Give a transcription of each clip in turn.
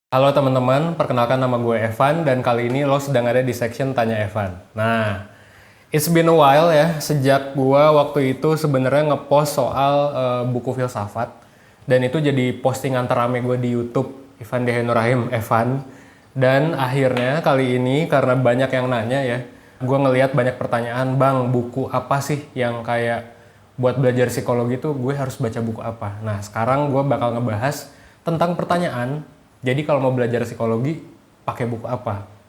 Halo teman-teman, perkenalkan nama gue Evan dan kali ini lo sedang ada di section Tanya Evan. Nah, it's been a while ya, sejak gue waktu itu sebenarnya ngepost soal buku filsafat dan itu jadi postingan terame gue di YouTube, Ivan Dehenurahim Evan. Dan akhirnya kali ini karena banyak yang nanya ya, gue ngelihat banyak pertanyaan, bang buku apa sih yang kayak buat belajar psikologi tuh gue harus baca buku apa. Nah sekarang gue bakal ngebahas tentang pertanyaan, jadi kalau mau belajar psikologi, pakai buku apa?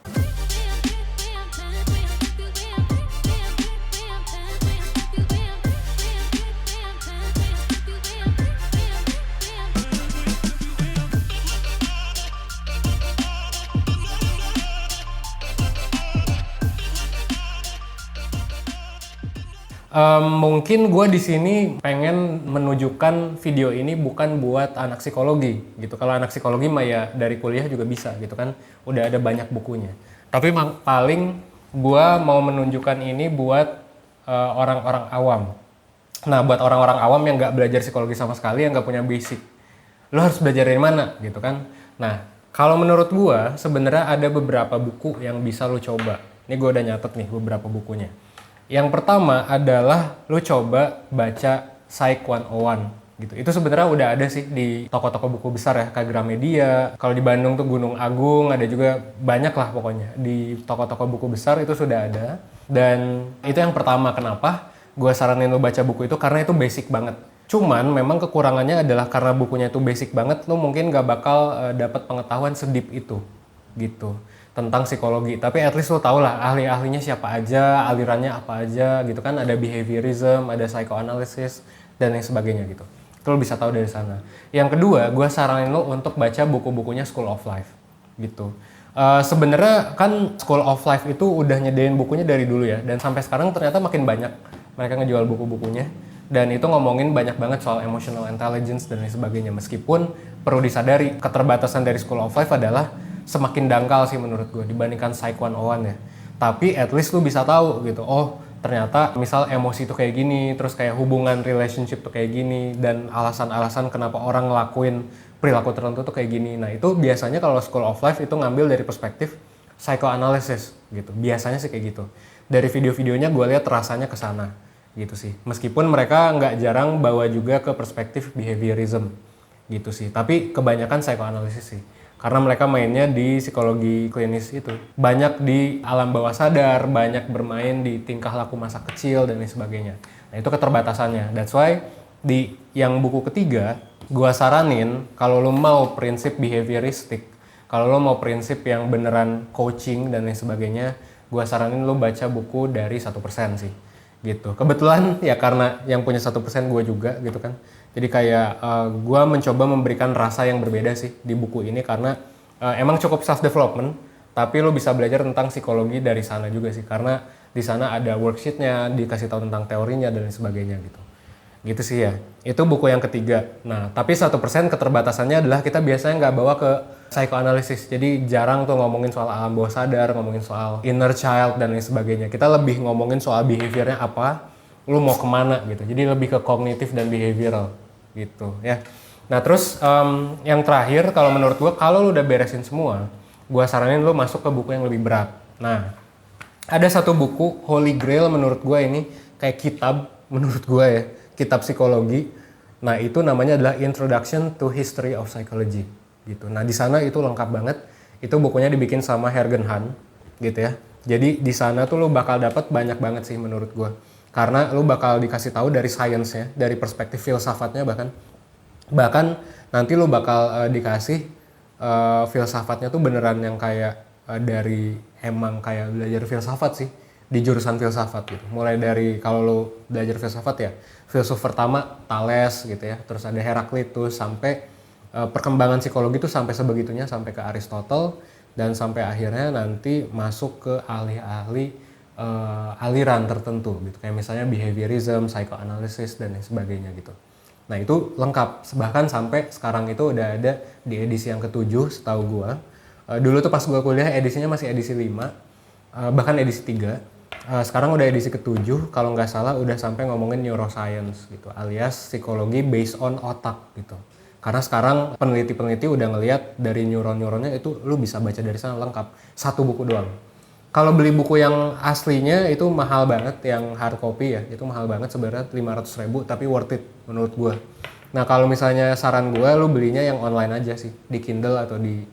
Mungkin gue di sini pengen menunjukkan video ini bukan buat anak psikologi gitu. Kalau anak psikologi mah ya dari kuliah juga bisa gitu kan, udah ada banyak bukunya. Tapi paling gue mau menunjukkan ini buat orang-orang awam. Nah, buat orang-orang awam yang nggak belajar psikologi sama sekali, yang nggak punya basic, lo harus belajar dari mana gitu kan. Nah, kalau menurut gue sebenarnya ada beberapa buku yang bisa lo coba. Ini gue udah nyatet nih beberapa bukunya. Yang pertama adalah lo coba baca Psych 101 gitu. Itu sebenarnya udah ada sih di toko-toko buku besar ya, kayak Gramedia. Kalau di Bandung tuh Gunung Agung, ada juga banyak lah pokoknya. Di toko-toko buku besar itu sudah ada. Dan itu yang pertama, kenapa gue saranin lo baca buku itu, karena itu basic banget. Cuman memang kekurangannya adalah karena bukunya itu basic banget, lo mungkin gak bakal dapat pengetahuan sedip itu gitu tentang psikologi. Tapi at least lo tau lah ahli-ahlinya siapa aja, alirannya apa aja gitu kan. Ada behaviorism, ada psychoanalysis, dan lain sebagainya gitu. Itu lo bisa tahu dari sana. Yang kedua, gue saranin lo untuk baca buku-bukunya School of Life gitu. Sebenarnya kan School of Life itu udah nyediain bukunya dari dulu ya, dan sampai sekarang ternyata makin banyak mereka ngejual buku-bukunya, dan itu ngomongin banyak banget soal emotional intelligence dan lain sebagainya. Meskipun perlu disadari keterbatasan dari School of Life adalah semakin dangkal sih menurut gue dibandingkan Psych 101 ya. Tapi at least lu bisa tahu gitu, oh ternyata misal emosi tuh kayak gini, terus kayak hubungan relationship tuh kayak gini, dan alasan-alasan kenapa orang ngelakuin perilaku tertentu tuh kayak gini. Nah itu biasanya kalau School of Life itu ngambil dari perspektif psychoanalysis gitu. Biasanya sih kayak gitu. Dari video-videonya gue lihat rasanya ke sana gitu sih. Meskipun mereka nggak jarang bawa juga ke perspektif behaviorism gitu sih. Tapi kebanyakan psychoanalysis sih. Karena mereka mainnya di psikologi klinis itu. Banyak di alam bawah sadar, banyak bermain di tingkah laku masa kecil dan lain sebagainya. Nah itu keterbatasannya. That's why di yang buku ketiga, gua saranin kalau lo mau prinsip behavioristik, kalau lo mau prinsip yang beneran coaching dan lain sebagainya, gua saranin lo baca buku dari 1% sih. Gitu. Kebetulan ya karena yang punya 1% gue juga gitu kan. Jadi kayak gue mencoba memberikan rasa yang berbeda sih di buku ini, karena emang cukup self development, tapi lo bisa belajar tentang psikologi dari sana juga sih, karena di sana ada worksheetnya, dikasih tahu tentang teorinya dan lain sebagainya gitu. Gitu sih ya. Itu buku yang ketiga. Nah, tapi 1% keterbatasannya adalah kita biasanya nggak bawa ke psychoanalysis. Jadi jarang tuh ngomongin soal alam bawah sadar, ngomongin soal inner child dan lain sebagainya. Kita lebih ngomongin soal behaviornya apa, lu mau kemana gitu. Jadi lebih ke kognitif dan behavioral gitu ya. Nah terus yang terakhir, kalau menurut gua, kalau lu udah beresin semua, gua saranin lu masuk ke buku yang lebih berat. Nah, ada satu buku Holy Grail menurut gua, ini kayak kitab menurut gua ya, kitab psikologi. Nah itu namanya adalah Introduction to History of Psychology gitu. Nah di sana itu lengkap banget. Itu bukunya dibikin sama Jürgen Hahn gitu ya. Jadi di sana tuh lo bakal dapat banyak banget sih menurut gua. Karena lo bakal dikasih tahu dari sainsnya, dari perspektif filsafatnya, bahkan nanti lo bakal dikasih filsafatnya tuh beneran yang kayak dari emang kayak belajar filsafat sih di jurusan filsafat gitu. Mulai dari kalau lo belajar filsafat ya, filsuf pertama Thales gitu ya, terus ada Heraklitus, sampai perkembangan psikologi itu sampai sebegitunya, sampai ke Aristotle, dan sampai akhirnya nanti masuk ke ahli-ahli aliran tertentu gitu, kayak misalnya behaviorism, psychoanalysis dan lain sebagainya gitu. Nah itu lengkap, bahkan sampai sekarang itu udah ada di edisi yang ke-7 setahu gua. Dulu tuh pas gua kuliah edisinya masih edisi 5, bahkan edisi 3. Sekarang udah edisi ke-7, kalau nggak salah udah sampai ngomongin neuroscience gitu, alias psikologi based on otak gitu. Karena sekarang peneliti-peneliti udah ngelihat dari neuron-neuronnya itu lu bisa baca dari sana lengkap. Satu buku doang. Kalau beli buku yang aslinya itu mahal banget, yang hard copy ya, itu mahal banget sebenarnya 500.000 tapi worth it menurut gua. Nah kalau misalnya saran gua lu belinya yang online aja sih, di Kindle atau di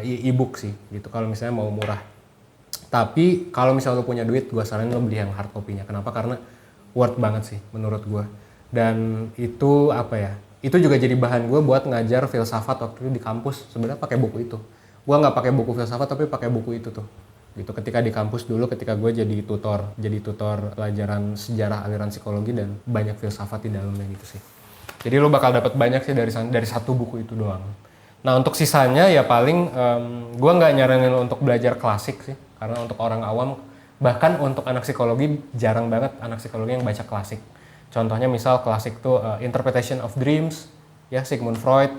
e-book sih gitu kalau misalnya mau murah. Tapi kalau misalnya lu punya duit, gua saranin lu beli yang hard copy-nya. Kenapa? Karena worth banget sih menurut gua. Dan itu apa ya? Itu juga jadi bahan gua buat ngajar filsafat waktu itu di kampus. Sebenarnya pakai buku itu. Gua nggak pakai buku filsafat tapi pakai buku itu tuh. Gitu ketika di kampus dulu ketika gue jadi tutor pelajaran sejarah aliran psikologi dan banyak filsafat di dalamnya gitu sih. Jadi lo bakal dapat banyak sih dari satu buku itu doang. Nah untuk sisanya ya paling gue nggak nyaranin lo untuk belajar klasik sih karena untuk orang awam bahkan untuk anak psikologi jarang banget anak psikologi yang baca klasik. Contohnya misal klasik tuh Interpretation of Dreams ya Sigmund Freud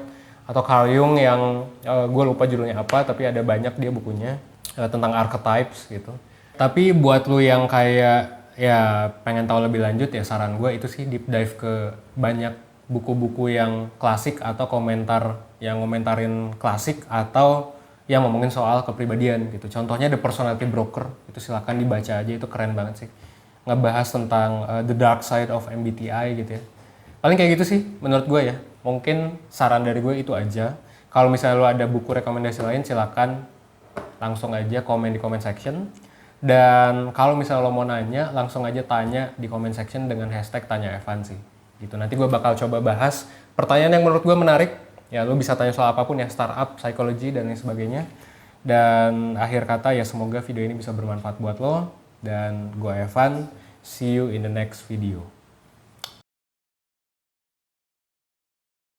atau Carl Jung yang gue lupa judulnya apa tapi ada banyak dia bukunya tentang archetypes gitu. Tapi buat lu yang kayak ya pengen tahu lebih lanjut ya saran gue itu sih deep dive ke banyak buku-buku yang klasik atau komentar yang ngomentarin klasik atau yang ngomongin soal kepribadian gitu. Contohnya The Personality Broker itu silakan dibaca aja itu keren banget sih. Ngebahas tentang the dark side of MBTI gitu ya. Paling kayak gitu sih menurut gue ya. Mungkin saran dari gue itu aja. Kalau misalnya lu ada buku rekomendasi lain silakan langsung aja komen di comment section. Dan kalau misalnya lo mau nanya, langsung aja tanya di comment section dengan hashtag tanya Evan sih. Gitu. Nanti gue bakal coba bahas pertanyaan yang menurut gue menarik. Ya lo bisa tanya soal apapun ya, startup, psikologi dan lain sebagainya. Dan akhir kata ya semoga video ini bisa bermanfaat buat lo. Dan gue Evan, see you in the next video.